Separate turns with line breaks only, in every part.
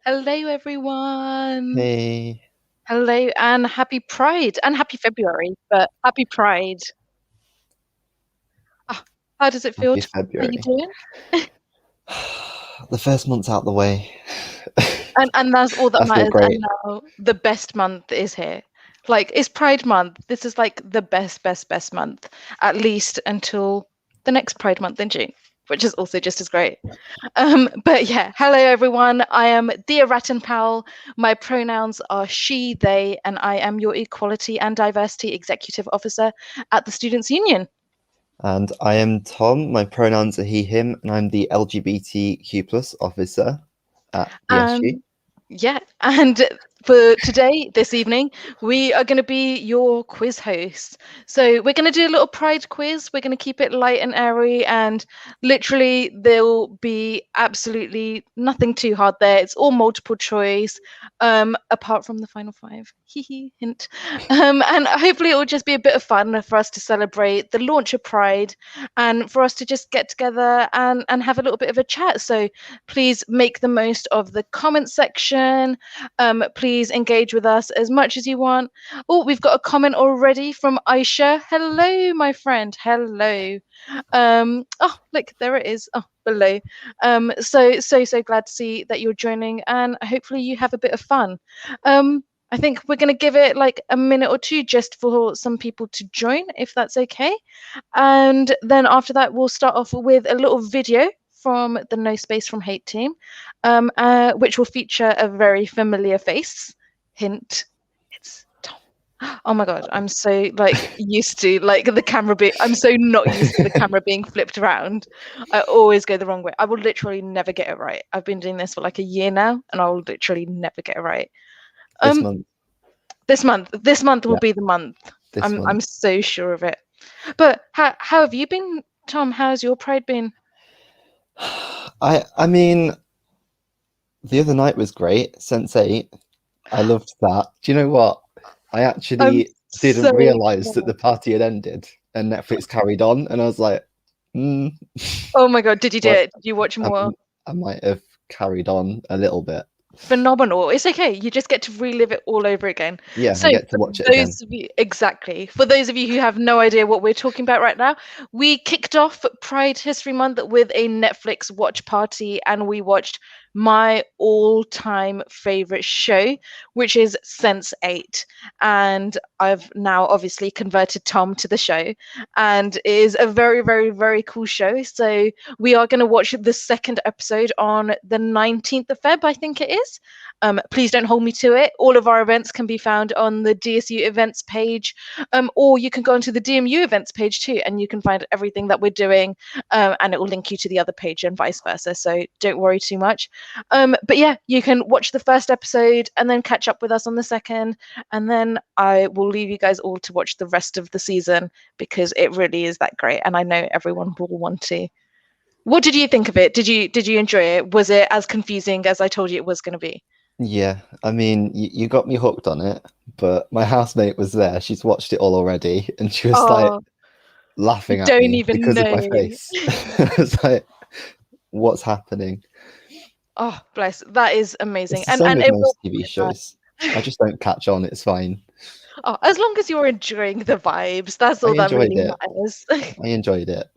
Hello, everyone.
Hey,
Hello, and happy Pride and happy February, but happy Pride. Ah, how does it feel?
happy
How you
February.
doing?
The first month's out the way.
And that's all that
I feel
matters. And
great.
now the best month is here. Like, it's Pride month. This is like the best month, at least until the next Pride month in June, which is also just as great. But yeah, hello everyone. I am Thea Rattenpowell. My pronouns are she, they, and I am your Equality and Diversity Executive Officer at the Students Union.
And I am Tom. My pronouns are he, him, and I'm the LGBTQ plus officer at DSU.
Yeah, and for today, this evening, we are going to be your quiz hosts. So we're going to do a little pride quiz. We're going to keep it light and airy, and literally there'll be absolutely nothing too hard there. It's all multiple choice, apart from the final five. Hee hint. And hopefully it will just be a bit of fun for us to celebrate the launch of Pride, and for us to just get together and have a little bit of a chat. So please make the most of the comment section. Please engage with us as much as you want. Oh, we've got a comment already from Aisha. Hello, my friend. Hello. Oh, look, there it is. Oh, below. So glad to see that you're joining, and hopefully you have a bit of fun. I think we're going to give it like a minute or two just for some people to join, if that's okay. And then after that, we'll start off with a little video from the No Space from Hate team, which will feature a very familiar face. Hint, it's Tom. Oh my god, I'm so like used to like the camera being. I'm so not used to the camera being flipped around. I always go the wrong way. I will literally never get it right. I've been doing this for like a year now, and I will literally never get it right.
This
Um,
month,
this month will
yeah,
be the month.
this
I'm
month.
so sure of it. But how have you been, Tom? How's your Pride been?
I mean, the other night was great. Sense8. I loved that. Do you know what? I
I'm
actually
so
didn't realize that
glad.
the party had ended and Netflix carried on, and I was like, hmm.
Oh my god, did you do
Like,
it? Did you watch
I,
more?
I might have carried on a little bit.
Phenomenal. It's okay. You just get to relive it all over again.
Yeah, I
So,
get to
for
watch it again.
those of you, exactly, for those of you who have no idea what we're talking about right now, we kicked off Pride History Month with a Netflix watch party, and we watched my all-time favorite show, which is Sense8. And I've now obviously converted Tom to the show, and it is a very, very, very cool show. So we are going to watch the second episode on the 19th of Feb, I think it is. Please don't hold me to it. All of our events can be found on the DSU events page, or you can go onto the DMU events page too, and you can find everything that we're doing, and it will link you to the other page and vice versa. So don't worry too much. But yeah, you can watch the first episode and then catch up with us on the second, and then I will leave you guys all to watch the rest of the season because it really is that great, and I know everyone will want to. What did you think of it? Did you enjoy it? Was it as confusing as I told you it was going to be?
Yeah, I mean, you got me hooked on it, but my housemate was there. She's watched it all already, and she was like
Oh, you
laughing at
don't
me
even
because of
know.
my face. I was like, what's happening?
Oh, bless. That is
It's
amazing.
the
And
same
and
with
it will
most
be
TV
like
shows. I just don't catch on. It's fine.
that. Oh, as long as you're enjoying the vibes, that's
I
all that
enjoyed
really
it.
matters.
I enjoyed it.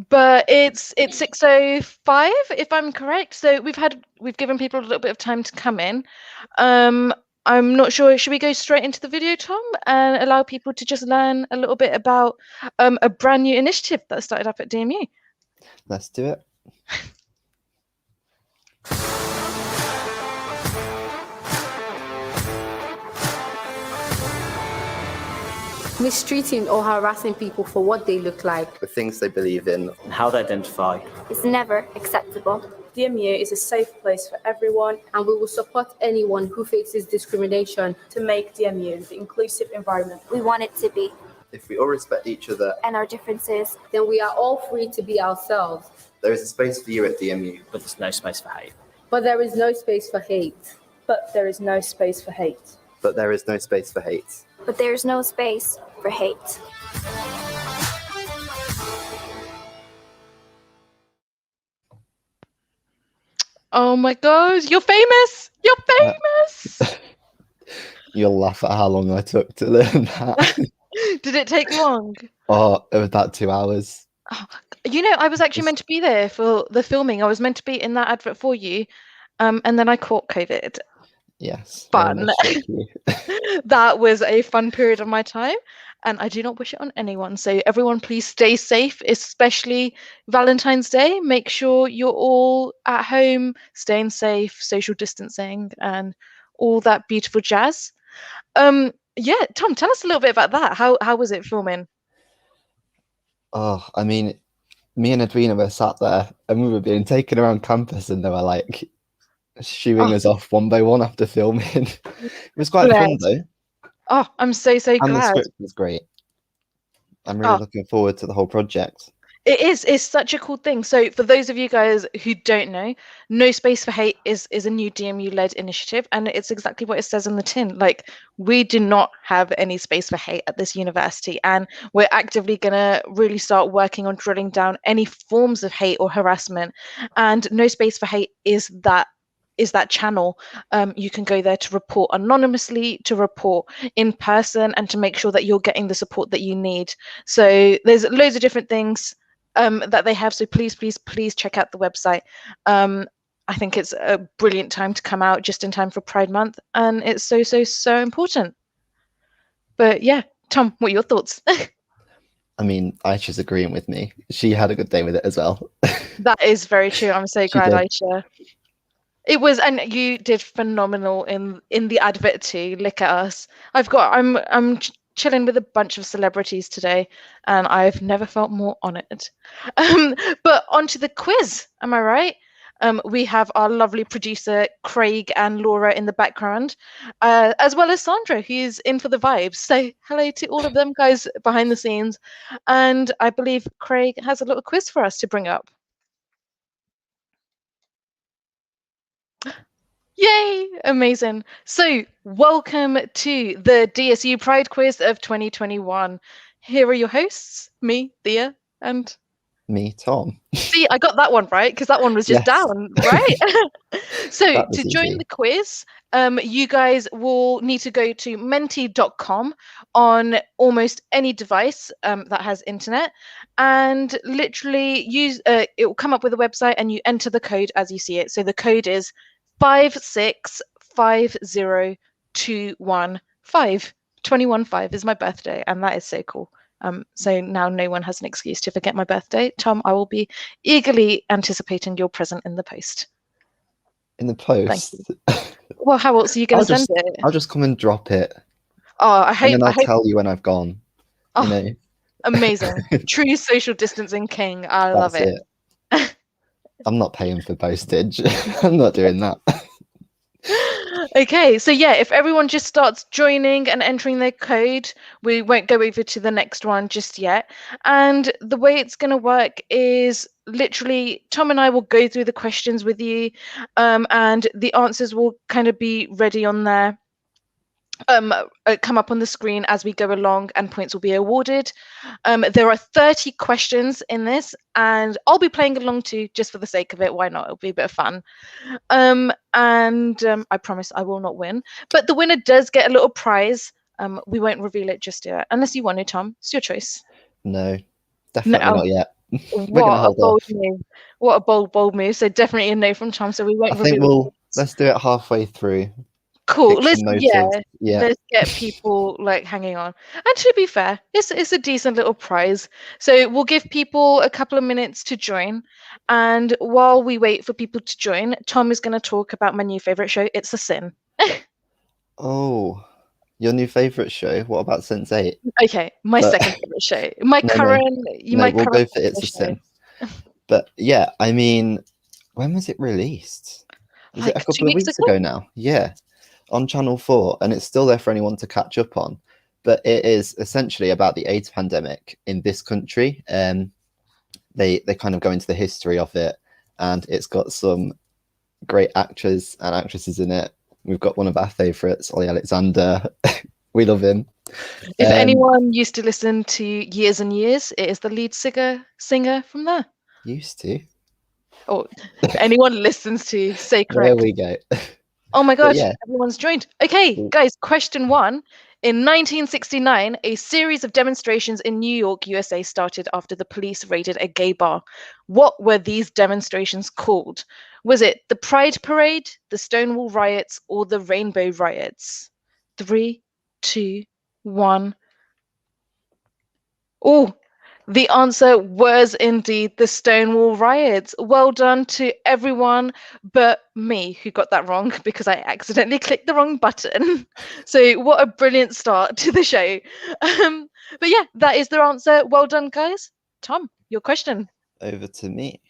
But it's 6:05 if I'm correct. So we've given people a little bit of time to come in. Um, I'm not sure. Should we go straight into the video, Tom, and allow people to just learn a little bit about a brand new initiative that started up at DMU?
Let's do it.
Mistreating or harassing people for what they look like,
The things they believe in.
and how they identify.
Is never acceptable.
DMU is a safe place for everyone
and we will support anyone who faces discrimination.
to make DMU the inclusive environment.
We want it to be.
If we all respect each other,
And our differences.
Then we are all free to be ourselves.
there is a space for you at DMU.
But there's no space for hate.
But there is no space for hate.
But there is no space for hate.
But there is no space for hate.
But there's no space for hate.
Oh my God, you're famous! You're
Uh,
famous!
You'll laugh at how long I took to learn that.
Did it take long?
Oh, it was about 2 hours.
Oh, I was actually meant to be there for the filming. I was meant to be in that advert for you, and then I caught COVID.
Yes, very
Fun.
much like you.
That was a fun period of my time, and I do not wish it on anyone. So everyone, please stay safe, especially Valentine's Day. Make sure you're all at home, staying safe, social distancing, and all that beautiful jazz. Yeah, Tom, tell us a little bit about that. How was it filming?
Oh, I mean, me and Edwina were sat there and we were being taken around campus and they were like shooing
Oh,
us off one by one after filming. It was quite fun
bless.
though.
Oh, I'm so
And the
glad.
script was great. I'm really
Oh,
looking forward to the whole project.
it's such a cool thing. So for those of you guys who don't know, No Space for Hate is a new DMU led initiative, and it's exactly what it says on the tin. Like, we do not have any space for hate at this university, and we're actively gonna really start working on drilling down any forms of hate or harassment. And No Space for Hate is that channel. You can go there to report anonymously, to report in person, and to make sure that you're getting the support that you need. So there's loads of different things that they have. So please check out the website. I think it's a brilliant time to come out just in time for Pride Month, and it's so important. But yeah, Tom, what are your thoughts?
I mean, Aisha's agreeing with me. She had a good day with it as well.
That is very true. I'm so
She
glad,
did.
Aisha. It was, and you did phenomenal in the advert too. Look at us. I'm chilling with a bunch of celebrities today, and I've never felt more honoured. But onto the quiz. Am I right? We have our lovely producer Craig and Laura in the background, as well as Sandra, who's in for the vibes. So hello to all of them guys behind the scenes, and I believe Craig has a little quiz for us to bring up. Yay! Amazing. So, welcome to the DSU Pride Quiz of 2021. Here are your hosts, me, Thea, and
Me, Tom.
see, I got that one right because that one was just
Yes.
down, right? So,
That
to
was
join
easy.
the quiz, you guys will need to go to menti.com on almost any device that has internet, and literally use it will come up with a website, and you enter the code as you see it. So the code is 5650215. 215 is my birthday, and that is so cool. So now no one has an excuse to forget my birthday. Tom, I will be eagerly anticipating your present in the post.
In the
Thank
post.
you. Well, how else are you going to send it?
I'll just come and drop it.
Oh, I
And
hope.
then
I
I'll
hope.
tell you when I've gone.
Oh,
You know.
amazing! True social distancing king. I love
That's
it.
I'm not paying for postage. I'm not doing that.
Okay, so yeah, if everyone just starts joining and entering their code, we won't go over to the next one just yet. And the way it's going to work is literally Tom and I will go through the questions with you, and the answers will kind of be ready on there. Come up on the screen as we go along, and points will be awarded. There are 30 questions in this, and I'll be playing along too, just for the sake of it. Why not? It'll be a bit of fun. I promise I will not win, but the winner does get a little prize. We won't reveal it just yet, unless you want to, Tom. It's your choice.
No, definitely not yet. We're
What
gonna
a
hold
bold
off.
move! What a bold move! So definitely a no from Tom. So we won't
I think
reveal.
let's do it halfway through.
Cool.
Kick some motives. Yeah.
Let's get people like hanging on. And to be fair, it's a decent little prize. So we'll give people a couple of minutes to join. And while we wait for people to join, Tom is going to talk about my new favorite show, It's a Sin.
Oh, your new favorite show? What about Sense8?
Okay, my
But-
second favorite show. My
No,
current.
we'll go for It's a Sin. But yeah, I mean, when was it released? Was it a
Like 2
couple of
weeks
weeks
ago?
ago now? Yeah, on Channel 4, and it's still there for anyone to catch up on. But it is essentially about the AIDS pandemic in this country. They kind of go into the history of it, and it's got some great actors and actresses in it. We've got one of our favourites, Ollie Alexander. We love him.
If anyone used to listen to Years and Years, it is the lead singer from there.
Used to.
Or anyone listens to, say
There
correct.
we go.
Oh my
But
gosh,
yeah.
everyone's joined. Okay,
Cool.
guys, question 1. In 1969, a series of demonstrations in New York, USA started after the police raided a gay bar. What were these demonstrations called? Was it the Pride Parade, the Stonewall Riots, or the Rainbow Riots? 3, 2, 1. Oh, the answer was indeed the Stonewall Riots. Well done to everyone but me who got that wrong because I accidentally clicked the wrong button. So what a brilliant start to the show. But yeah, that is their answer. Well done, guys. Tom, your question.
Over to me.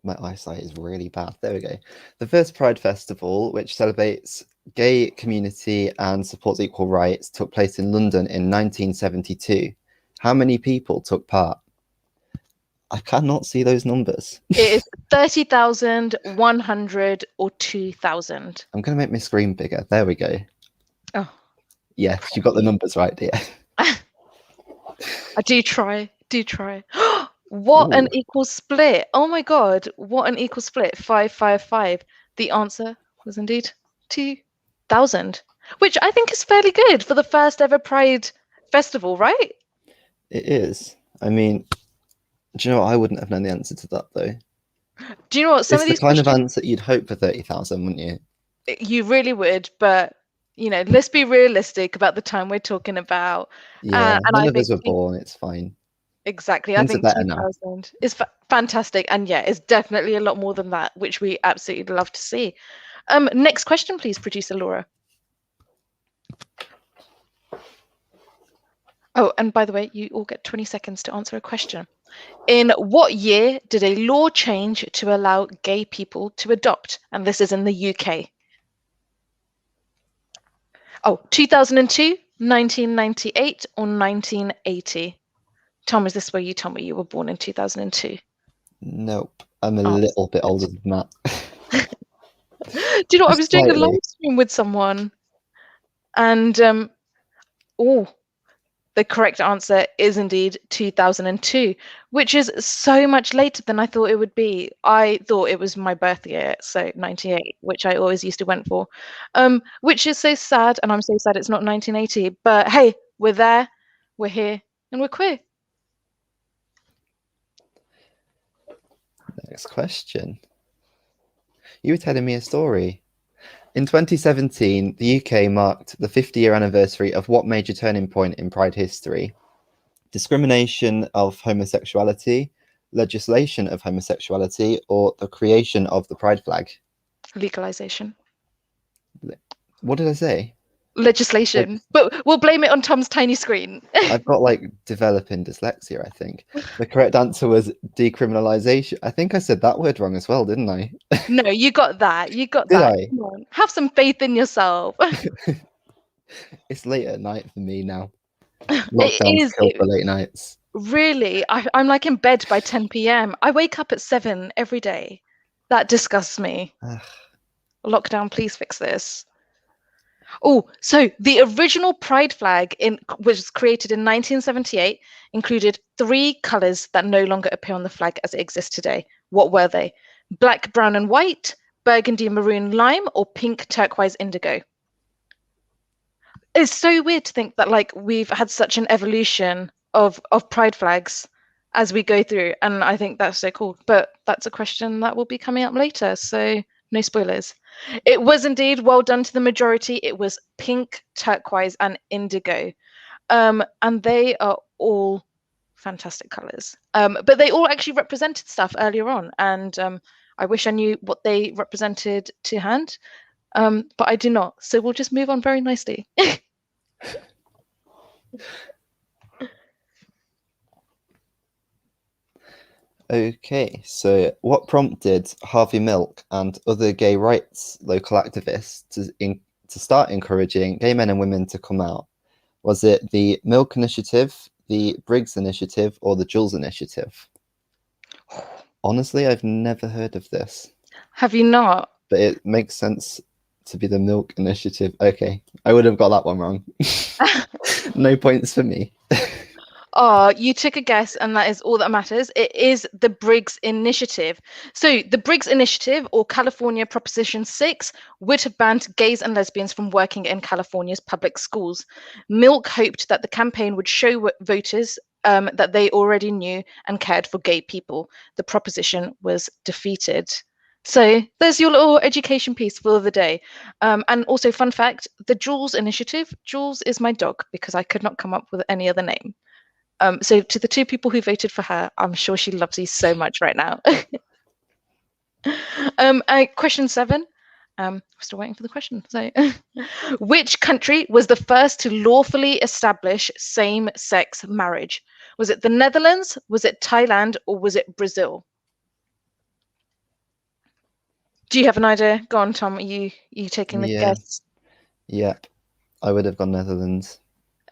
My eyesight is really bad. There we go. The first Pride Festival, which celebrates gay community and supports equal rights, took place in London in 1972. How many people took part? I cannot see those numbers.
It is 30,000, 100, or 2,000.
I'm going to make my screen bigger. There we go.
Oh.
Yes, you got the numbers right, dear.
I do try. What an
Ooh.
equal split. Oh my God. What an equal split. 555. The answer was indeed 2,000, which I think is fairly good for the first ever Pride festival, right?
It is. I mean, do you know what? I wouldn't have known the answer to that, though.
Do you know what? Some
It's
of
the
these
kind of
questions,
answer you'd hope for 30,000, wouldn't you?
you really would, but you know, let's be realistic about the time we're talking about.
Yeah,
And
none
I
of us
think
were born. It's fine.
exactly. I
Things are
think
better now.
2,000 is fantastic, and yeah, it's definitely a lot more than that, which we absolutely love to see. Next question, please, producer Laura. Oh, and by the way, you all get 20 seconds to answer a question. In what year did a law change to allow gay people to adopt? And this is in the UK. Oh, 2002, 1998, or 1980? Tom, is this where you tell me you were born in 2002?
Nope. I'm a
Oh,
little bit
good.
older than that.
Do you know what? I was doing a
Slightly.
live stream with someone, and the correct answer is indeed 2002, which is so much later than I thought it would be. I thought it was my birth year, so 98, which I always used to went for, which is so sad, and I'm so sad it's not 1980. But hey, we're there, we're here, and we're queer.
Next question. You were telling me a story. In 2017, the UK marked the 50-year anniversary of what major turning point in Pride history? Discrimination of homosexuality, legislation of homosexuality, or the creation of the Pride flag?
Legalization.
What did I say?
Legislation. But we'll blame it on Tom's tiny screen.
I've got like developing dyslexia, I think. The correct answer was decriminalization. I think I said that word wrong as well, didn't I?
No, you got that. You got
Did
that.
I?
Come on. Have some faith in yourself.
It's late at night for me now.
It
Lockdown's
is.
killed the late nights.
Really, I'm like in bed by 10 p.m. I wake up at 7 every day. That disgusts me.
Ugh.
Lockdown, please fix this. Oh, so the original Pride flag was created in 1978, included 3 colors that no longer appear on the flag as it exists today. What were they? Black, brown, and white, burgundy, maroon, lime, or pink, turquoise, indigo? It's so weird to think that like we've had such an evolution of Pride flags as we go through, and I think that's so cool. But that's a question that will be coming up later, so no spoilers. It was indeed well done to the majority. It was pink, turquoise, and indigo, and they are all fantastic colors. But they all actually represented stuff earlier on, and I wish I knew what they represented to hand, but I do not. So we'll just move on very nicely.
Okay, so what prompted Harvey Milk and other gay rights local activists to start encouraging gay men and women to come out? Was it the Milk Initiative, the Briggs Initiative, or the Jules Initiative? Honestly, I've never heard of this.
Have you not?
But it makes sense to be the Milk Initiative. Okay, I would have got that one wrong. No points for me.
Oh, you took a guess, and that is all that matters. It is the Briggs Initiative. So, the Briggs Initiative, or California Proposition 6, would have banned gays and lesbians from working in California's public schools. Milk hoped that the campaign would show voters that they already knew and cared for gay people. The proposition was defeated. So there's your little education piece for the day. And also, fun fact, the Jules Initiative, Jules is my dog because I could not come up with any other name. So to the 2 people who voted for her, I'm sure she loves you so much right now. Question 7. I'm still waiting for the question. So, which country was the first to lawfully establish same-sex marriage? Was it the Netherlands, was it Thailand, or was it Brazil? Do you have an idea? Go on, Tom. Are you taking the guess?
Yep. I would have gone Netherlands.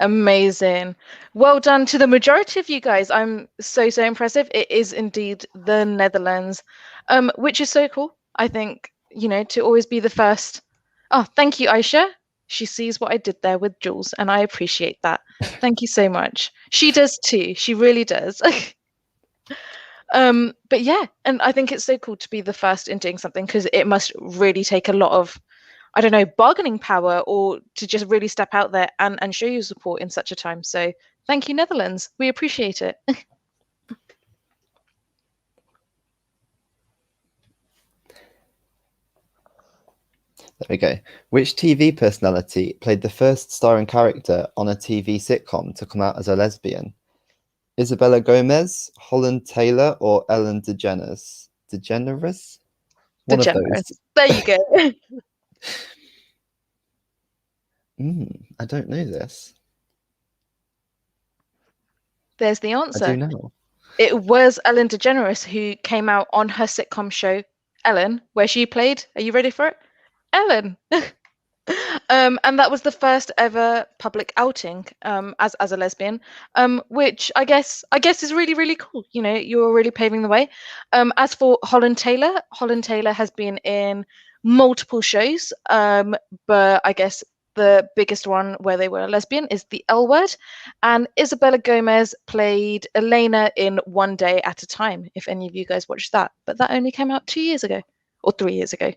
Amazing. Well done to the majority of you guys. I'm so impressive. It is indeed the Netherlands, which is so cool. I think, to always be the first. Oh, thank you, Aisha. She sees what I did there with Jules, and I appreciate that. Thank you so much. She does too. She really does. But yeah, and I think it's so cool to be the first in doing something, because it must really take a lot of, I don't know, bargaining power, or to just really step out there and show your support in such a time. So thank you, Netherlands. We appreciate it.
There we go. Which TV personality played the first starring character on a TV sitcom to come out as a lesbian? Isabella Gomez, Holland Taylor, or Ellen DeGeneres? DeGeneres? One of those.
There you go.
I don't know this.
There's the answer.
I do know.
It was Ellen DeGeneres who came out on her sitcom show, Ellen, where she played, are you ready for it? Ellen. And that was the first ever public outing as a lesbian, which I guess is really, really cool. You're really paving the way. As for Holland Taylor has been in multiple shows, but I guess the biggest one where they were a lesbian is The L Word, and Isabella Gomez played Elena in One Day at a Time, if any of you guys watched that, but that only came out 2 years ago or 3 years ago.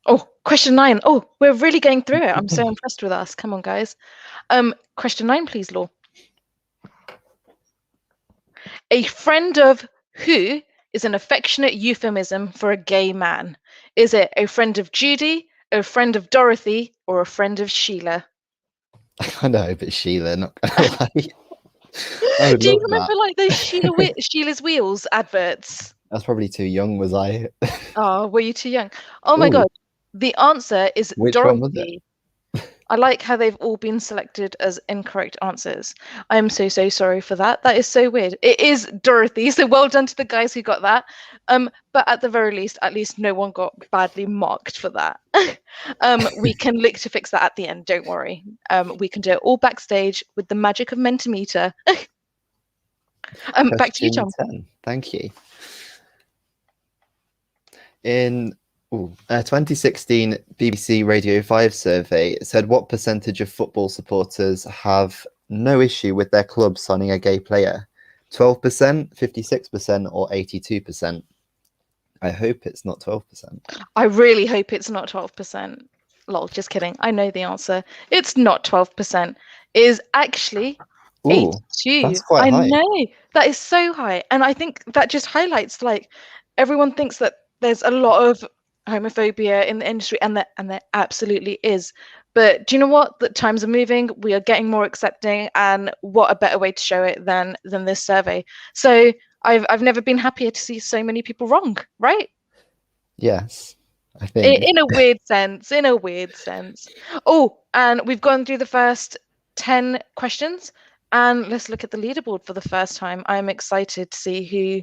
Oh, question 9. Oh, we're really going through it. I'm so impressed with us. Come on, guys. Question 9, please, Law. A friend of who is an affectionate euphemism for a gay man? Is it a friend of Judy, a friend of Dorothy, or a friend of Sheila?
I kind of hope it's Sheila, not gonna lie.
Do you remember like those Sheila's Wheels adverts?
I was probably too young, was I?
Oh, were you too young? Oh my God. The answer is
Which
Dorothy.
one was it?
I like how they've all been selected as incorrect answers. I am so sorry for that. That is so weird. It is Dorothy, so well done to the guys who got that. But at the very least, no one got badly marked for that. We can look to fix that at the end, don't worry. We can do it all backstage with the magic of Mentimeter. Back to you, Tom.
10. Thank you. In a 2016 BBC Radio 5 survey said what percentage of football supporters have no issue with their club signing a gay player? 12%, 56%, or 82%? I hope it's not 12%.
I really hope it's not 12%. Lol, just kidding. I know the answer. It's not 12%. It is actually 82.
That's quite high.
I know. That is so high. And I think that just highlights, like, everyone thinks that there's a lot of homophobia in the industry, and there absolutely is. But do you know what? The times are moving. We are getting more accepting, and what a better way to show it than this survey. So I've never been happier to see so many people wrong, right?
Yes, I think.
In a weird sense. In a weird sense. Oh, and we've gone through the first 10 questions, and let's look at the leaderboard for the first time. I'm excited to see who.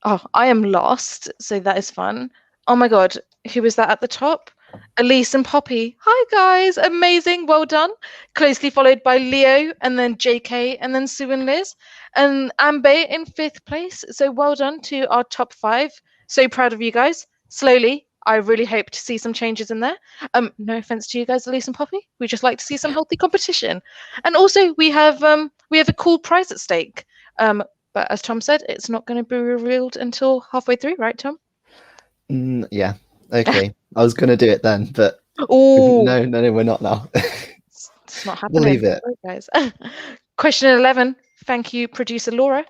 Oh, I am lost, so that is fun. Oh my God, who is that at the top? Elise and Poppy. Hi guys, amazing, well done. Closely followed by Leo, and then JK, and then Sue and Liz. And Amber in 5th place, so well done to our top 5. So proud of you guys. Slowly, I really hope to see some changes in there. No offense to you guys, Elise and Poppy. We just like to see some healthy competition. And also we have a cool prize at stake. But as Tom said, it's not going to be revealed until halfway through, right, Tom?
Yeah. Okay. I was gonna do it then, but
Oh,
no, we're not now.
it's not
We'll
happening.
leave it.
Sorry, guys. Question 11. Thank you, producer Laura.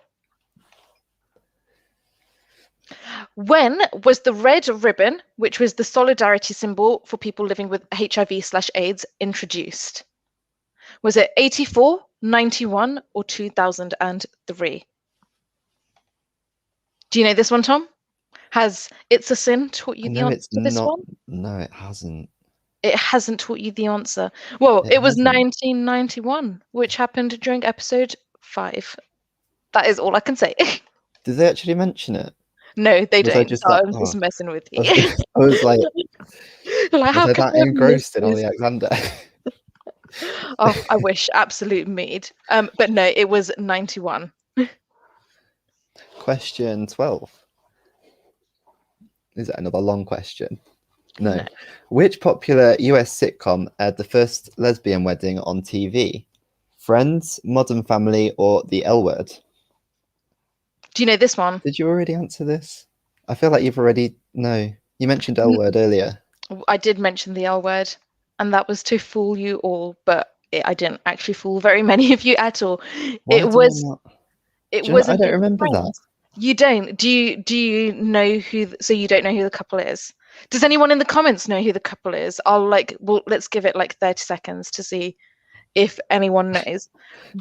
When was the red ribbon, which was the solidarity symbol for people living with HIV/AIDS, introduced? Was it 84, 91, or 2003? Do you know this one, Tom? Has It's a Sin taught you the
No,
answer
it's
to this
not.
one?
No, it hasn't.
It hasn't taught you the answer. Well,
It
it was
hasn't.
1991, which happened during episode 5. That is all I can say.
Did they actually mention it?
No, they
Was I
don't.
just
So
that?
I'm just messing with
I
you.
was like,
Like,
was
how
I
could
that
I have
engrossed
missed
in
this?
Alexander?
Oh, I wish. Absolute mead. But no, it was 91.
Question 12. Is that another long question? No.
No.
Which popular US sitcom aired the first lesbian wedding on TV? Friends, Modern Family, or The L Word?
Do you know this one?
Did you already answer this? I feel like you've already... No. You mentioned L Word earlier.
I did mention the L Word, and that was to fool you all, but I didn't actually fool very many of you at all.
Why
It
do I
was.
not...
It
Do you know, I
wasn't
don't
even
remember that.
Friends. You don't. Do you know who? So you don't know who the couple is? Does anyone in the comments know who the couple is? Let's give it like 30 seconds to see if anyone knows.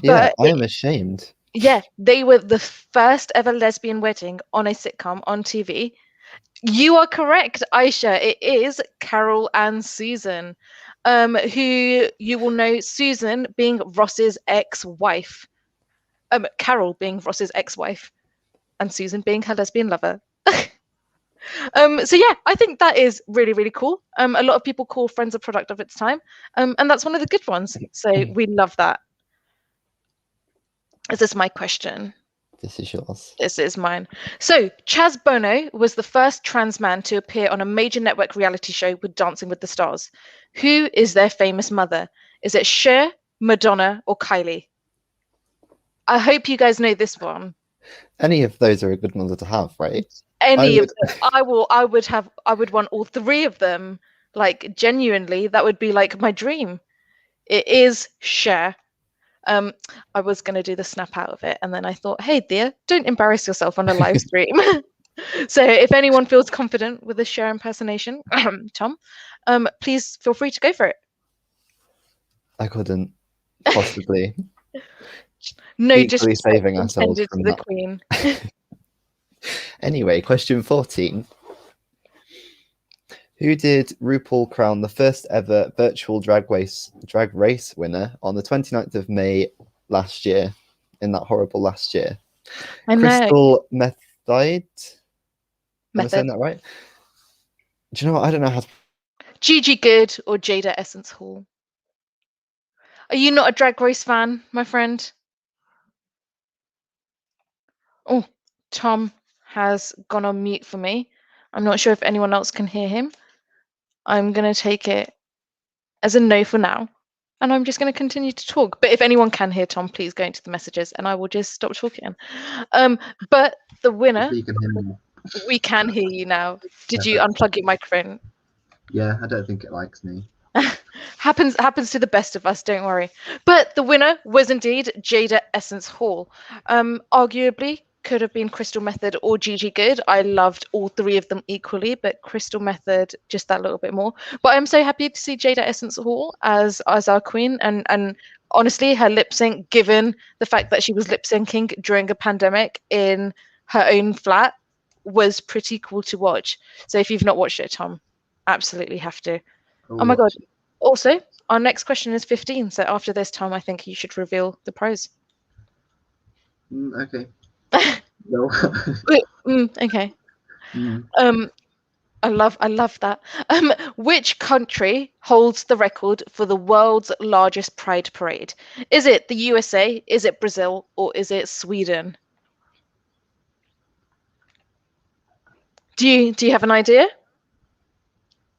Yeah,
But
I am ashamed.
yeah, they were the first ever lesbian wedding on a sitcom on TV. You are correct, Aisha. It is Carol and Susan, who you will know Susan being Ross's ex-wife. Carol being Ross's ex-wife, and Susan being her lesbian lover. So yeah, I think that is really, really cool. A lot of people call Friends a product of its time, and that's one of the good ones. So we love that. Is this my question?
This is yours.
This is mine. So Chaz Bono was the first trans man to appear on a major network reality show with Dancing with the Stars. Who is their famous mother? Is it Cher, Madonna, or Kylie? I hope you guys know this one.
Any of those are a good mother to have, right?
Any
I
of them. I would want all 3 of them. Like, genuinely, that would be like my dream. It is Cher. I was gonna do the snap out of it, and then I thought, hey dear, don't embarrass yourself on a live stream. So if anyone feels confident with a Cher impersonation, Tom, please feel free to go for it.
I couldn't possibly.
No
Equally
disrespect
saving ourselves
intended to
from
the
that.
Queen.
Anyway, question 14. Who did RuPaul crown the first ever virtual drag race winner on the 29th of May last year, in that horrible last year?
I know.
Crystal Method? Am I saying
Method.
that right? Do you know what? I don't know how to...
Gigi Good or Jada Essence Hall? Are you not a Drag Race fan, my friend? Oh, Tom has gone on mute for me. I'm not sure if anyone else can hear him. I'm going to take it as a no for now. And I'm just going to continue to talk. But if anyone can hear Tom, please go into the messages and I will just stop talking. But the winner,
You can hear me.
we can hear you now. Did you unplug your microphone?
Yeah, I don't think it likes me.
happens to the best of us, don't worry. But the winner was indeed Jada Essence Hall. Arguably could have been Crystal Method or Gigi Good. I loved all 3 of them equally, but Crystal Method just that little bit more. But I'm so happy to see Jada Essence Hall as our queen, and honestly, her lip sync, given the fact that she was lip syncing during a pandemic in her own flat, was pretty cool to watch. So if you've not watched it, Tom, absolutely have to. Oh my god. Also, our next question is 15. So after this, Tom, I think you should reveal the prize.
Okay. No.
Okay. I love that. Which country holds the record for the world's largest pride parade? Is it the USA? Is it Brazil? Or is it Sweden? Do you have an idea?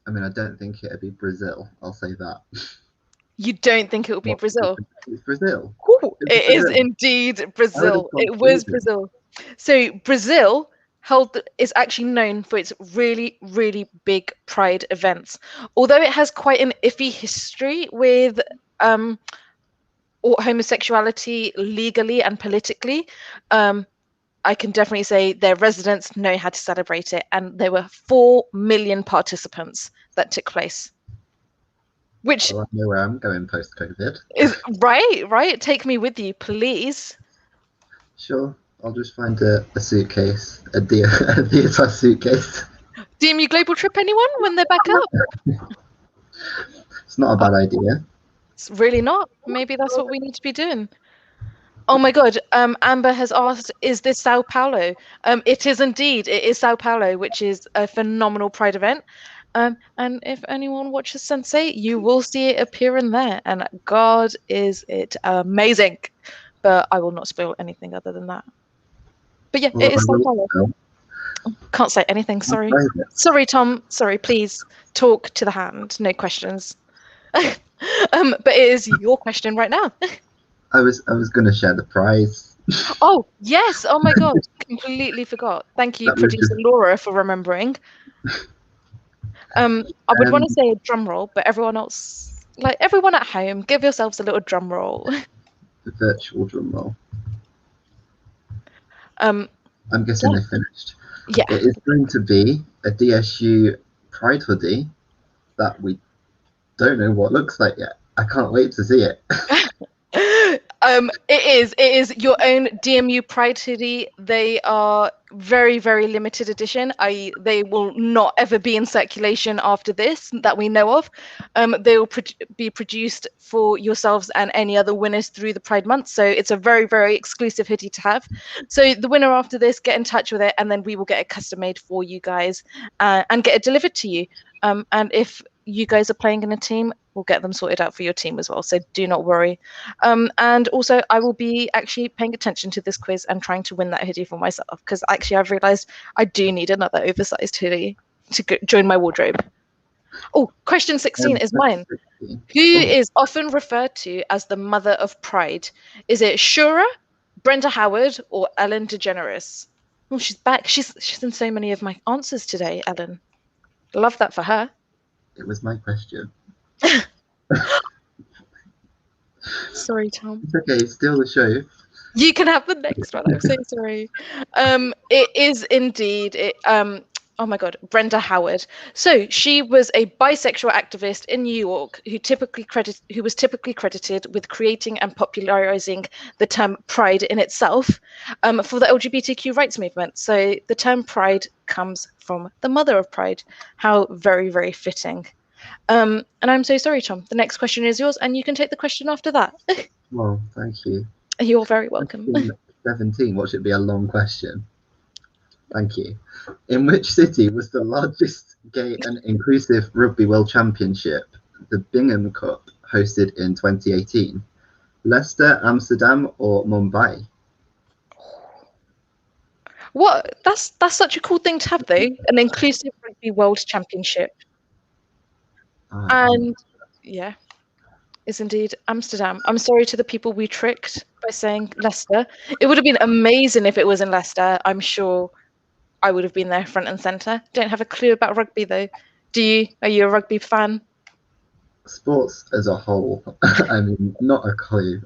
I mean, I don't think it'd be Brazil. I'll say that.
You don't think it will be
What?
Brazil?
It's Brazil.
Ooh,
It's
it is
Brazil.
indeed
I would have
Brazil.
gone
It was
Sweden.
Brazil. So Brazil is actually known for its really, really big pride events. Although it has quite an iffy history with or homosexuality legally and politically, I can definitely say their residents know how to celebrate it, and there were 4 million participants that took place. Which
Well, I know where I'm going post-COVID.
is right? Take me with you, please.
Sure, I'll just find a suitcase, a theatre suitcase.
DMU Global Trip anyone when they're back up?
It's not a bad idea.
It's really not. Maybe that's what we need to be doing. Oh my God. Amber has asked, is this Sao Paulo? It is indeed. It is Sao Paulo, which is a phenomenal pride event. And if anyone watches Sense8, you will see it appear in there. And God, is it amazing. But I will not spoil anything other than that. But yeah,
Well,
it is
I
Sao
will
Paulo.
go.
Can't say anything, sorry.
I'll try this.
Sorry, Tom. Sorry, please talk to the hand. No questions. But it is your question right now.
I was going to share the prize.
Oh, yes. Oh my God. Completely forgot. Thank you,
That was
producer Laura, for remembering. I would want to say a drum roll, but everyone else, like everyone at home, give yourselves a little drum roll.
The virtual drum roll.
Um,
I'm guessing
Yeah.
they finished.
yeah.
It is going to be a DSU Pride hoodie that we don't know what it looks like yet. I can't wait to see it.
It is your own DMU Pride hoodie. They are very, very limited edition. They will not ever be in circulation after this that we know of. They will be produced for yourselves and any other winners through the Pride month. So it's a very, very exclusive hoodie to have. So the winner after this, get in touch with it, and then we will get it custom made for you guys and get it delivered to you. And if you guys are playing in a team, we'll get them sorted out for your team as well. So do not worry. And also, I will be actually paying attention to this quiz and trying to win that hoodie for myself, because actually I've realized I do need another oversized hoodie to join my wardrobe. Oh, question 16 is mine. Who is often referred to as the mother of pride? Is it Shura, Brenda Howard, or Ellen DeGeneres? Oh, she's back. She's in so many of my answers today, Ellen. Love that for her.
It was my question.
Sorry, Tom.
It's okay, steal the show.
You can have the next one. I'm so sorry. It is indeed oh my God, Brenda Howard. So she was a bisexual activist in New York who was typically credited with creating and popularizing the term pride in itself for the LGBTQ rights movement. So the term pride comes from the mother of pride. How very, very fitting. And I'm so sorry, Tom. The next question is yours, and you can take the question after that.
Well, thank you.
You're very welcome.
Question 17. What should be a long question? Thank you. In which city was the largest gay and inclusive Rugby World Championship, the Bingham Cup, hosted in 2018? Leicester, Amsterdam, or Mumbai?
What? That's such a cool thing to have, though. An inclusive Rugby World Championship. And yeah, it's indeed Amsterdam. I'm sorry to the people we tricked by saying Leicester. It would have been amazing if it was in Leicester. I'm sure I would have been there front and centre. Don't have a clue about rugby, though. Do you? Are you a rugby fan?
Sports as a whole. I mean, not a clue.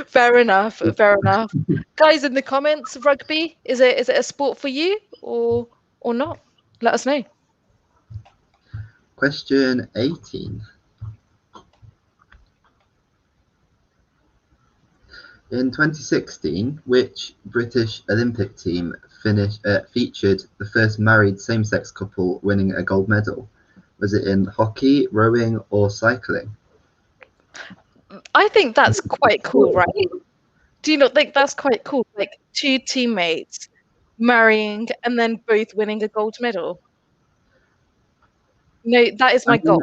Fair enough. Fair enough. Guys, in the comments, rugby, is it a sport for you or not? Let us know.
Question 18. In 2016, which British Olympic team featured the first married same-sex couple winning a gold medal? Was it in hockey, rowing, or cycling?
I think that's quite cool, right? Do you not think that's quite cool? Like two teammates marrying and then both winning a gold medal. No, that is my goal.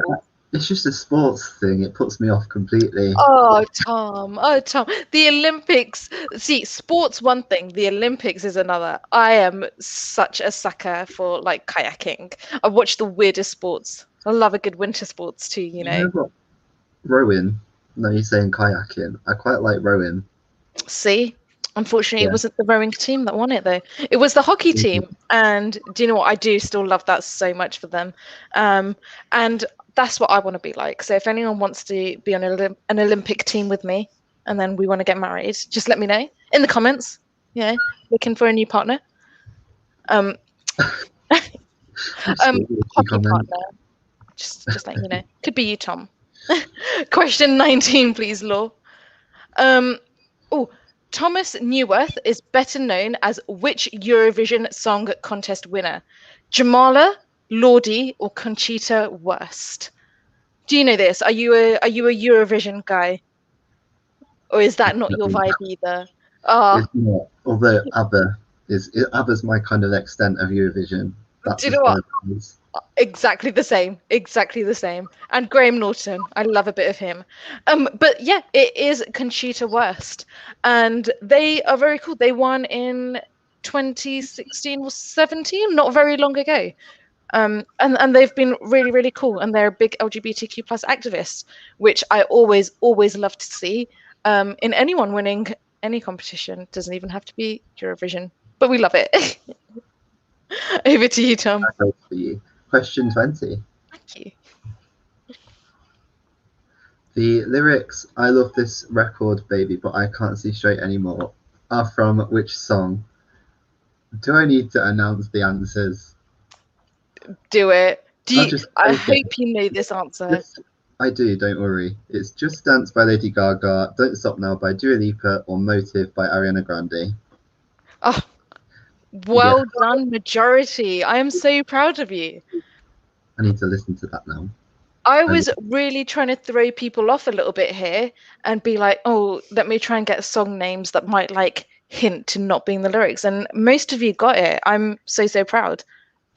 It's just a sports thing. It puts me off completely.
Oh, Tom. Oh, Tom. The Olympics. See, sports one thing. The Olympics is another. I am such a sucker for like kayaking. I watch the weirdest sports. I love a good winter sports too, you
You
know.
know what? Rowing. No, you're saying kayaking. I quite like rowing.
See? Unfortunately, it
Yeah.
wasn't the rowing team that won it though. It was the hockey team. And do you know what? I do still love that so much for them. And that's what I want to be like. So if anyone wants to be on an Olympic team with me and then we want to get married, just let me know in the comments. Yeah, looking for a new partner. Um, Hockey
Comment.
partner. Just like you know. Could be you, Tom. Question 19, please, Law. Oh, Thomas Newworth is better known as which Eurovision Song Contest winner? Jamala, Lordi, or Conchita Wurst? Do you know this? Are you a Eurovision guy, or is that not your vibe either?
It's not. Although ABBA's my kind of extent of Eurovision. That's
Do you
as
know
far
what?
as it is.
Exactly the same. Exactly the same. And Graham Norton, I love a bit of him. But yeah, it is Conchita Wurst, and they are very cool. They won in 2016 or 17, not very long ago. And they've been really, really cool, and they're big LGBTQ plus activists, which I always love to see. In anyone winning any competition, it doesn't even have to be Eurovision, but we love it. Over to you, Tom.
That goes for you. Question 20.
Thank you.
The lyrics, I love this record, baby, but I can't see straight anymore, are from which song? Do I need to announce the answers?
Do it. I
Okay.
hope you know this answer.
I do, don't worry. It's Just Dance by Lady Gaga, Don't Stop Now by Dua Lipa, or Motive by Ariana Grande.
Oh, well done, majority. I am so proud of you.
I need to listen to that now.
I was really trying to throw people off a little bit here and be like, oh, let me try and get song names that might like hint to not being the lyrics. And most of you got it. I'm so proud.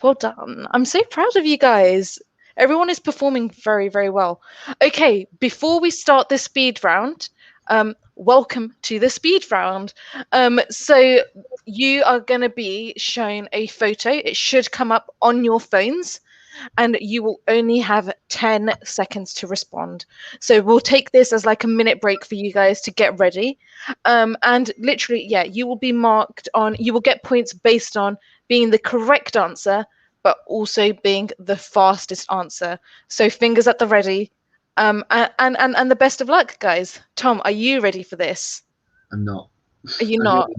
Well done. I'm so proud of you guys. Everyone is performing very, very well. Okay, before we start the speed round, welcome to the speed round. So you are going to be shown a photo. It should come up on your phones, and you will only have 10 seconds to respond. So we'll take this as like a minute break for you guys to get ready. And literally, yeah, you will be marked on, you will get points based on being the correct answer, but also being the fastest answer. So fingers at the ready. And the best of luck, guys. Tom, are you ready for this?
I'm not.
Are you not?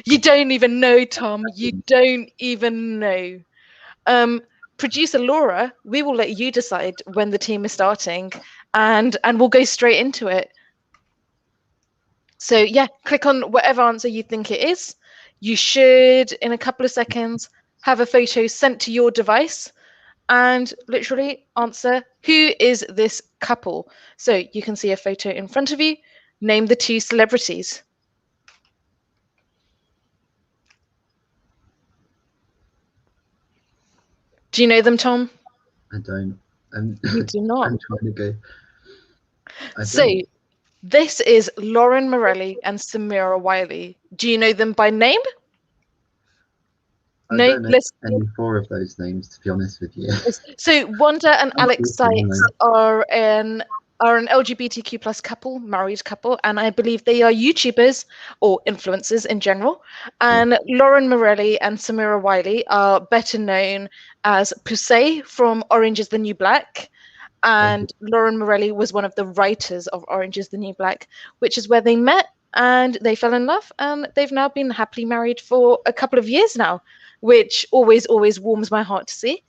You don't even know, Tom. You don't even know. Producer Laura, we will let you decide when the team is starting, and we'll go straight into it. So yeah, click on whatever answer you think it is. You should, in a couple of seconds, have a photo sent to your device and literally answer, who is this couple? So you can see a photo in front of you. Name the two celebrities. Do you know them, Tom?
I don't.
You do not.
I'm trying to go.
So this is Lauren Morelli and Samira Wiley. Do you know them by name?
I don't know any four of those names, to be honest with you.
So Wanda and Alex Sykes are an LGBTQ plus couple, married couple, and I believe they are YouTubers or influencers in general. And Lauren Morelli and Samira Wiley are better known as Poussey from Orange is the New Black. And Lauren Morelli was one of the writers of Orange is the New Black, which is where they met and they fell in love, and they've now been happily married for a couple of years now, which always warms my heart to see.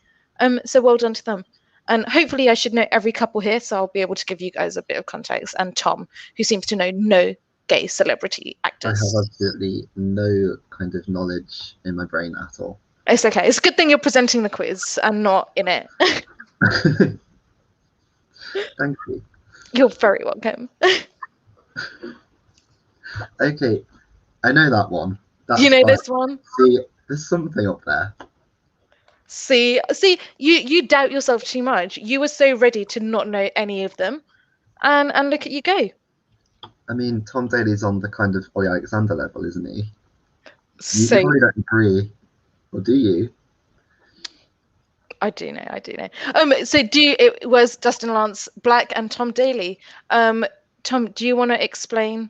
So well done to them. And hopefully I should know every couple here, so I'll be able to give you guys a bit of context. And Tom, who seems to know no gay celebrity actors.
I have absolutely no kind of knowledge in my brain at all.
It's okay. It's a good thing you're presenting the quiz and not in it.
Thank you.
You're very welcome.
Okay, I know that one.
You know this one?
See, there's something up there.
See, you doubt yourself too much. You were so ready to not know any of them, and look at you go.
I mean, Tom Daly's on the kind of Ollie Alexander level, isn't he? You
So
probably don't agree, or do you?
I do know. So it was Dustin Lance Black and Tom Daly. Tom, do you want to explain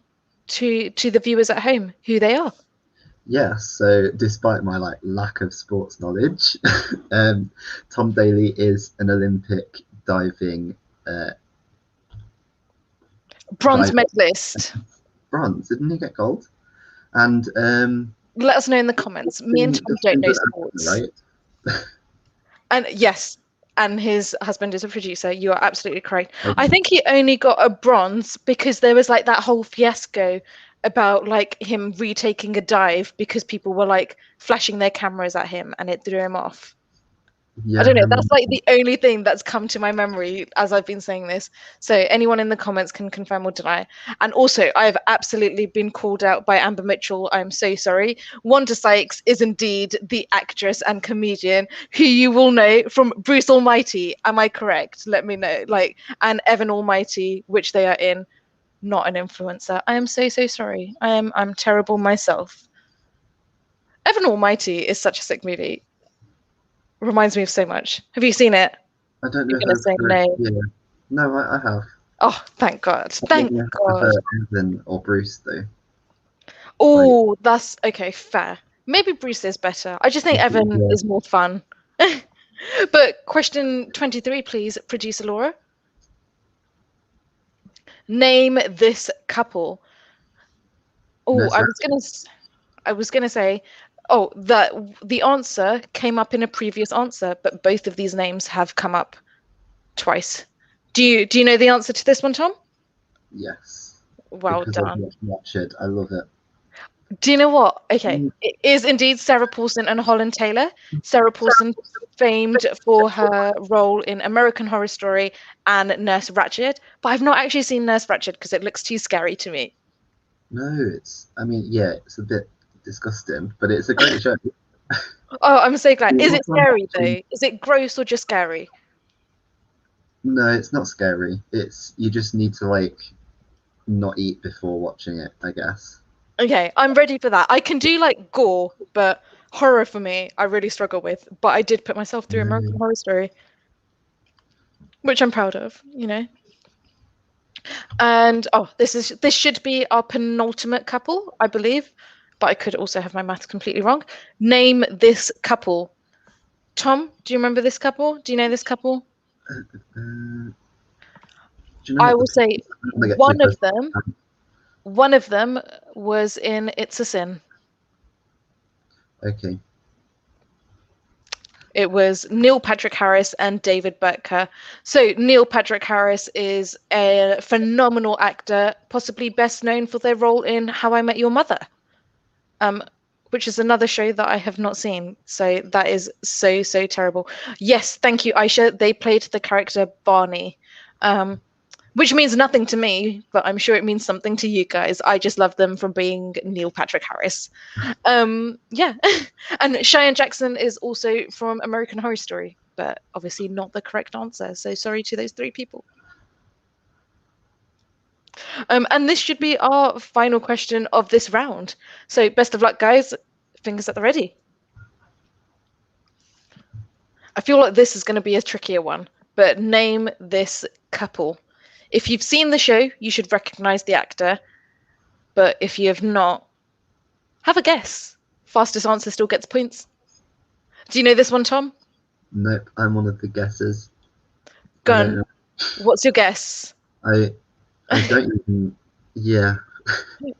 to the viewers at home who they are?
Yes. So, despite my lack of sports knowledge, Tom Daly is an Olympic diving
Bronze
diver.
medalist.
Bronze, didn't he get gold? And
Let us know in the comments. Me and Tom don't know sports.
Right?
And yes, and his husband is a producer. You are absolutely correct.
Okay.
I think he only got a bronze because there was that whole fiasco about him retaking a dive because people were flashing their cameras at him and it threw him off.
Yeah,
I don't know. That's the only thing that's come to my memory as I've been saying this. So anyone in the comments can confirm or deny. And also, I've absolutely been called out by Amber Mitchell. I'm so sorry. Wanda Sykes is indeed the actress and comedian who you will know from Bruce Almighty. Am I correct? Let me know. And Evan Almighty, which they are in. Not an influencer. I am so sorry. I'm terrible myself. Evan Almighty is such a sick movie. Reminds me of so much. Have you seen it?
I don't know.
You're gonna say no.
Yeah. No, I have.
Oh, thank God. Thank
I
God.
prefer Evan or Bruce though.
Oh, that's okay, fair. Maybe Bruce is better. I just think Evan
Yeah.
is more fun. But question 23, please, producer Laura. Name this couple. Oh,
Nurse
I was gonna say, the answer came up in a previous answer, but both of these names have come up twice. Do you know the answer to this one, Tom?
Yes.
Well
Because
done.
I've watched it. I love it.
Do you know what? Okay, it is indeed Sarah Paulson and Holland Taylor. Sarah Paulson, famed for her role in American Horror Story and Nurse Ratched, but I've not actually seen Nurse Ratched because it looks too scary to me.
No, it's a bit disgusting, but it's a great show.
Oh, I'm so glad. Is it
What's on
scary
watching?
though? Is it gross or just scary?
No, it's not scary. It's you just need to not eat before watching it, I guess.
Okay, I'm ready for that. I can do gore, but horror for me, I really struggle with. But I did put myself through American Horror Story, which I'm proud of, And this should be our penultimate couple, I believe, but I could also have my maths completely wrong. Name this couple. Tom, do you remember this couple? Do you know this couple?
Do you know
I
what
will say
they get
one
too
of them. One of them was in It's a Sin.
Okay.
It was Neil Patrick Harris and David Burtka. So Neil Patrick Harris is a phenomenal actor, possibly best known for their role in How I Met Your Mother, which is another show that I have not seen. So that is so terrible. Yes, thank you, Aisha. They played the character Barney, which means nothing to me, but I'm sure it means something to you guys. I just love them from being Neil Patrick Harris. Yeah. And Cheyenne Jackson is also from American Horror Story, but obviously not the correct answer. So sorry to those three people. And this should be our final question of this round. So best of luck, guys. Fingers at the ready. I feel like this is going to be a trickier one, but name this couple. If you've seen the show, you should recognize the actor. But if you have not, have a guess. Fastest answer still gets points. Do you know this one, Tom?
Nope, I'm one of the guessers.
Go on. What's your guess?
I don't even. Yeah.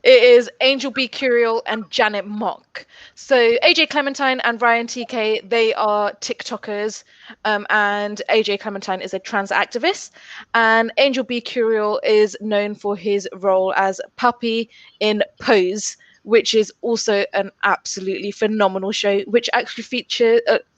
It is Angel B. Curiel and Janet Mock. So AJ Clementine and Ryan TK, they are TikTokers, and AJ Clementine is a trans activist, and Angel B. Curiel is known for his role as Puppy in Pose, which is also an absolutely phenomenal show, which actually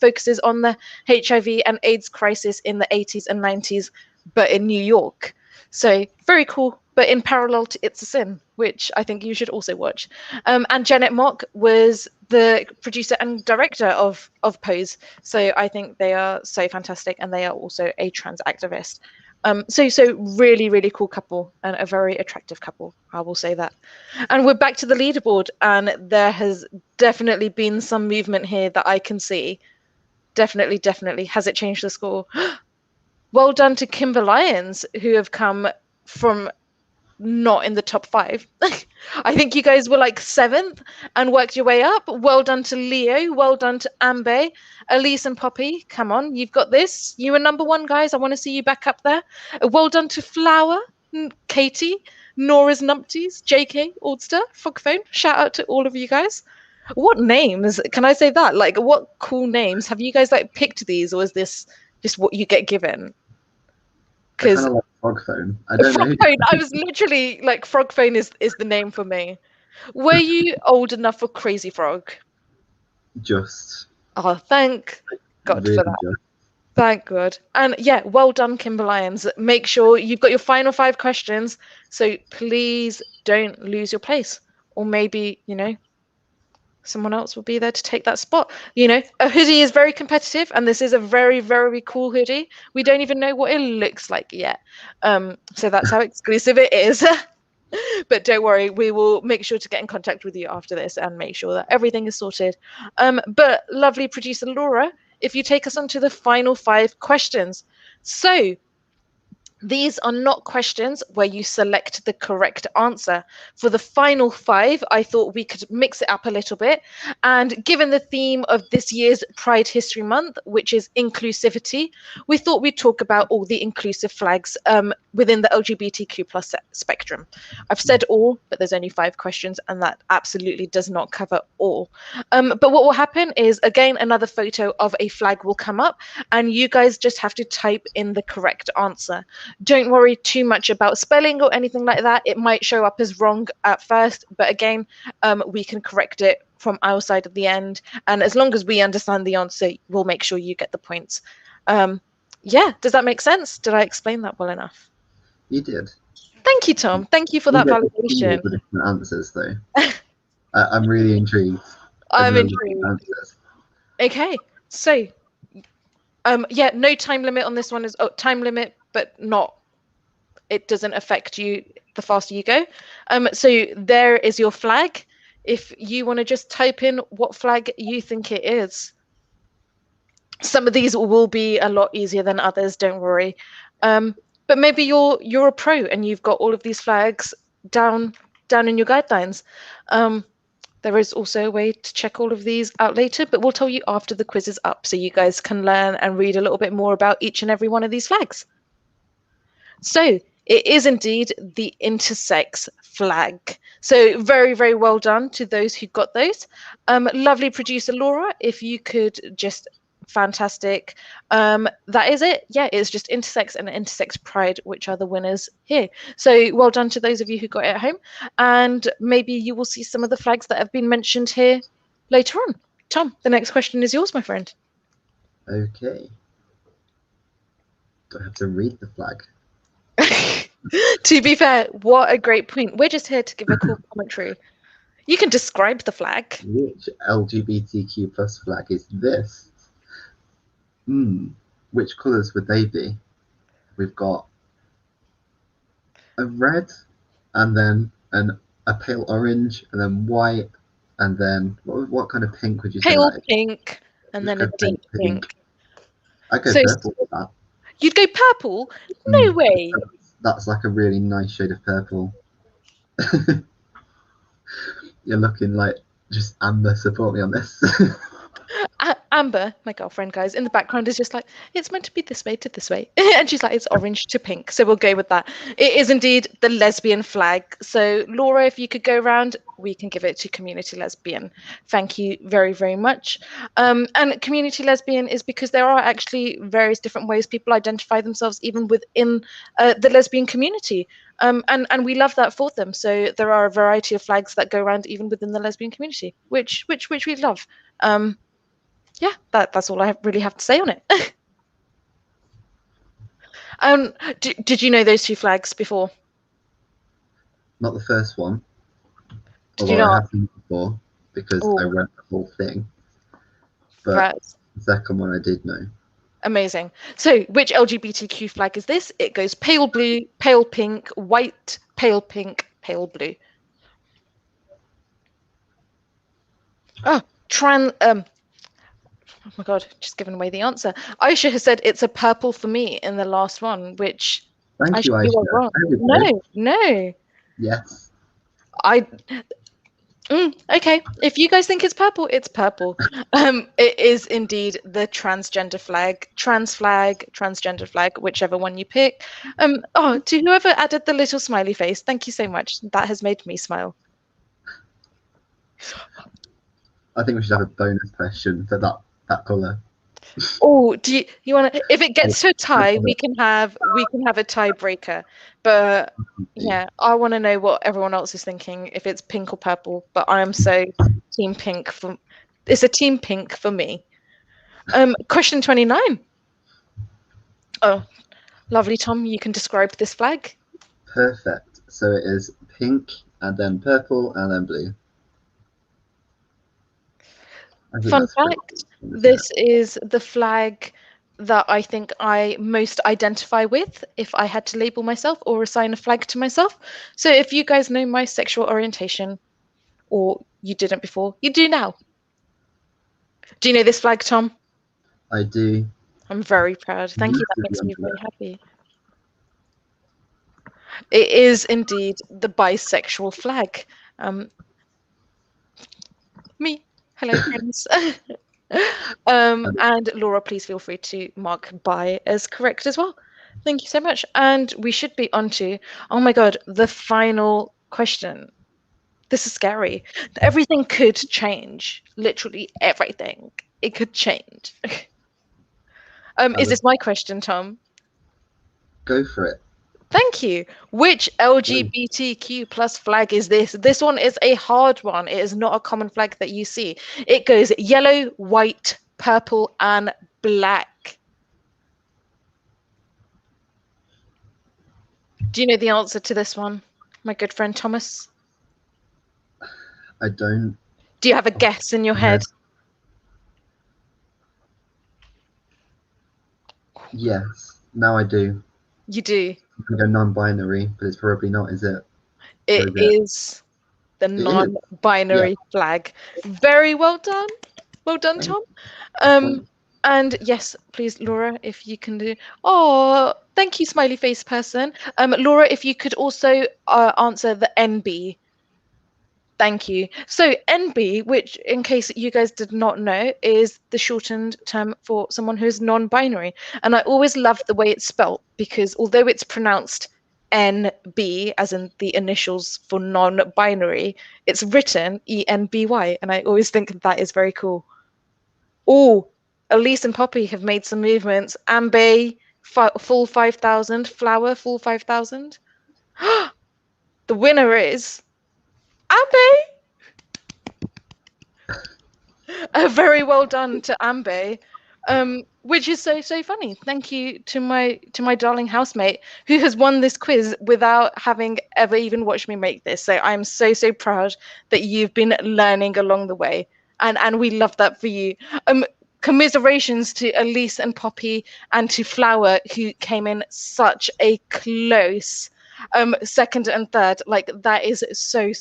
focuses on the HIV and AIDS crisis in the 80s and 90s, but in New York. So very cool. But in parallel to It's a Sin, which I think you should also watch. And Janet Mock was the producer and director of Pose. So I think they are so fantastic, and they are also a trans activist. So really, really cool couple, and a very attractive couple, I will say that. And we're back to the leaderboard, and there has definitely been some movement here that I can see. Definitely. Has it changed the score? Well done to Kimber Lyons, who have come from not in the top 5. I think you guys were like 7th and worked your way up. Well done to Leo. Well done to Ambe, Elise and Poppy. Come on, you've got this. You were number 1, guys. I want to see you back up there. Well done to Flower, Katie, Nora's Numpties, JK, Oldster, Fogphone. Shout out to all of you guys. What names? Can I say that? Like, what cool names? Have you guys like picked these, or is this just what you get given?
I kind
Because
of like Frogphone. I don't know.
Frogphone, I was literally like, Frogphone is the name for me. Were you old enough for Crazy Frog?
Just.
Oh, thank God
Really
for that.
just.
Thank God. And yeah, well done, Kimber Lyons. Make sure you've got your final 5 questions. So please don't lose your place. Or maybe, someone else will be there to take that spot. A hoodie is very competitive, and this is a very, very cool hoodie. We don't even know what it looks like yet. So that's how exclusive it is. But don't worry, we will make sure to get in contact with you after this and make sure that everything is sorted. But lovely producer Laura, if you take us on to the final 5 questions. So these are not questions where you select the correct answer. For the final 5, I thought we could mix it up a little bit. And given the theme of this year's Pride History Month, which is inclusivity, we thought we'd talk about all the inclusive flags within the LGBTQ plus spectrum. I've said all, but there's only 5 questions, and that absolutely does not cover all. But what will happen is, again, another photo of a flag will come up, and you guys just have to type in the correct answer. Don't worry too much about spelling or anything like that. It might show up as wrong at first, but again, we can correct it from our side at the end. And as long as we understand the answer, we'll make sure you get the points. Yeah, does that make sense? Did I explain that well enough?
You did.
Thank you, Tom. Thank you for that validation.
The different answers, though. I'm really intrigued.
I'm intrigued. Okay, so yeah, no time limit on this one. Is time limit, but not, it doesn't affect you the faster you go. So there is your flag. If you want to just type in what flag you think it is. Some of these will be a lot easier than others, don't worry. But maybe you're a pro and you've got all of these flags down in your guidelines. There is also a way to check all of these out later, but we'll tell you after the quiz is up, so you guys can learn and read a little bit more about each and every one of these flags. So it is indeed the intersex flag. So very, very well done to those who got those. Lovely producer Laura, if you could just, fantastic. That is it. Yeah, it's just intersex and intersex pride, which are the winners here. So well done to those of you who got it at home, and maybe you will see some of the flags that have been mentioned here later on. Tom, the next question is yours, my friend.
Okay. Do I have to read the flag?
To be fair, what a great point. We're just here to give a cool commentary. You can describe the flag.
Which LGBTQ plus flag is this? Which colours would they be? We've got a red, and then a pale orange, and then white, and then what kind of pink would you say?
Pale
that is?
pink, and then a deep pink.
I go
So-
purple with that.
You'd go purple? No way.
That's like a really nice shade of purple. You're looking like just Amber. Support me on this.
Amber, my girlfriend, guys, in the background is just like, it's meant to be this way to this way. And she's like, it's orange to pink. So we'll go with that. It is indeed the lesbian flag. So Laura, if you could go around, we can give it to Community Lesbian. Thank you very, very much. And Community Lesbian is because there are actually various different ways people identify themselves even within the lesbian community. And we love that for them. So there are a variety of flags that go around even within the lesbian community, which we love. Yeah, that's all I really have to say on it. Did you know those two flags before?
Not the first one,
Did you
although I
not?
have seen it before because I
Oh,
read the whole thing. But
right.
the second one I did know.
Amazing. So, which LGBTQ flag is this? It goes pale blue, pale pink, white, pale pink, pale blue. Oh, oh my God, just giving away the answer. Aisha has said it's a purple for me in the last one, which
Thank
Aisha,
you,
you
Aisha.
are wrong.
There we go.
No.
Yes.
I okay. If you guys think it's purple, it's purple. It is indeed the transgender flag, transgender flag, whichever one you pick. Oh, to whoever added the little smiley face, thank you so much. That has made me smile.
I think we should have a bonus question for that colour.
Oh, do you want to? If it gets to a tie,
love
we
it.
can have a tiebreaker. But yeah, I want to know what everyone else is thinking. If it's pink or purple, but I am so team pink for. It's a team pink for me. Question 29. Oh, lovely, Tom. You can describe this flag.
Perfect. So it is pink and then purple and then blue. I think
Fun
that's pretty
fact:
cool, isn't
this is the flag that I think I most identify with if I had to label myself or assign a flag to myself. So if you guys know my sexual orientation, or you didn't before, you do now. Do you know this flag, Tom?
I do.
I'm very proud. Thank you. That
Massively
makes me
under
very
it.
happy. It is indeed the bisexual flag. Me. Hello, friends. And Laura, please feel free to mark bi as correct as well. Thank you so much. And we should be on to, oh my God, the final question. This is scary. Everything could change. Literally everything. It could change. Is this my question, Tom?
Go for it.
Thank you. Which LGBTQ plus flag is this? This one is a hard one. It is not a common flag that you see. It goes yellow, white, purple, and black. Do you know the answer to this one, my good friend Thomas?
I don't.
Do you have a guess in your head?
Yes. Now I do.
You do.
I'm gonna go non-binary, but it's probably not, is it?
It is the
is.
non-binary flag. Very well done. Well done, Tom. And yes, please, Laura, if you can do. Oh, thank you, smiley face person. Laura, if you could also answer the NB. Thank you. So NB, which in case you guys did not know, is the shortened term for someone who is non-binary. And I always love the way it's spelt because although it's pronounced NB, as in the initials for non-binary, it's written ENBY. And I always think that is very cool. Oh, Elise and Poppy have made some movements. Ambe, full 5,000. Flower, full 5,000. The winner is Ambe. Very well done to Ambe, which is so funny. Thank you to my darling housemate who has won this quiz without having ever even watched me make this. So I'm so proud that you've been learning along the way, and we love that for you. Commiserations to Elise and Poppy and to Flower who came in such a close second and third. Like that is so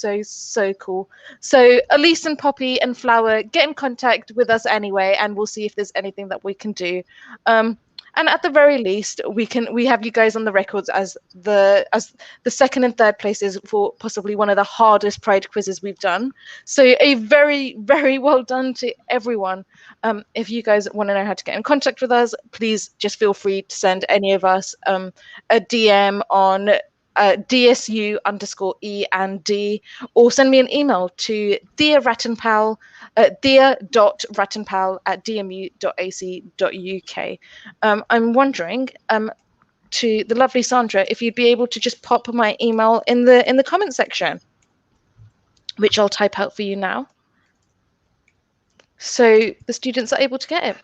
cool. So Elise and Poppy and Flower, get in contact with us anyway, and we'll see if there's anything that we can do. And at the very least, we have you guys on the records as the second and third places for possibly one of the hardest Pride quizzes we've done. So a very well done to everyone. If you guys want to know how to get in contact with us, please just feel free to send any of us a DM on DSU _E and D, or send me an email to dear.rattenpal dear.rattenpal@dmu.ac.uk. I'm wondering to the lovely Sandra if you'd be able to just pop my email in the comment section, which I'll type out for you now, so the students are able to get it.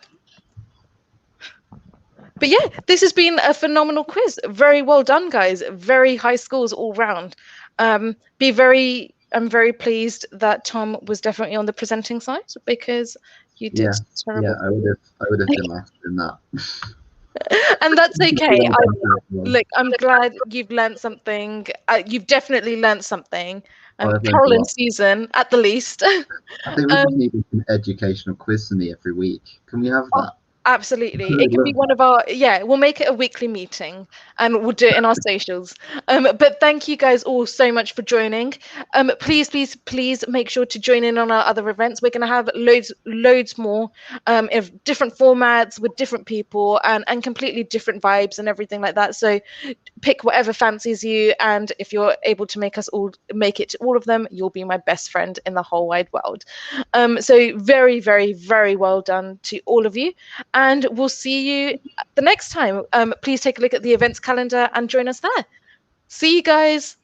But yeah, this has been a phenomenal quiz. Very well done, guys. Very high scores all round. I'm very pleased that Tom was definitely on the presenting side because you did terrible.
I would have been last in that.
And that's okay. Look, I'm glad you've learned something. You've definitely learned something.
I've learned a
Carol and
lot.
Susan, at the least.
I think we just need an educational quiz for me every week. Can we have that?
Absolutely.
Really
It can be
love
one of our, we'll make it a weekly meeting and we'll do it in our socials. But thank you guys all so much for joining. Please make sure to join in on our other events. We're going to have loads more of different formats with different people and completely different vibes and everything like that. So pick whatever fancies you, and if you're able to make it to all of them, you'll be my best friend in the whole wide world. So very, very, very well done to all of you, and we'll see you the next time. Please take a look at the events calendar and join us there. See you guys.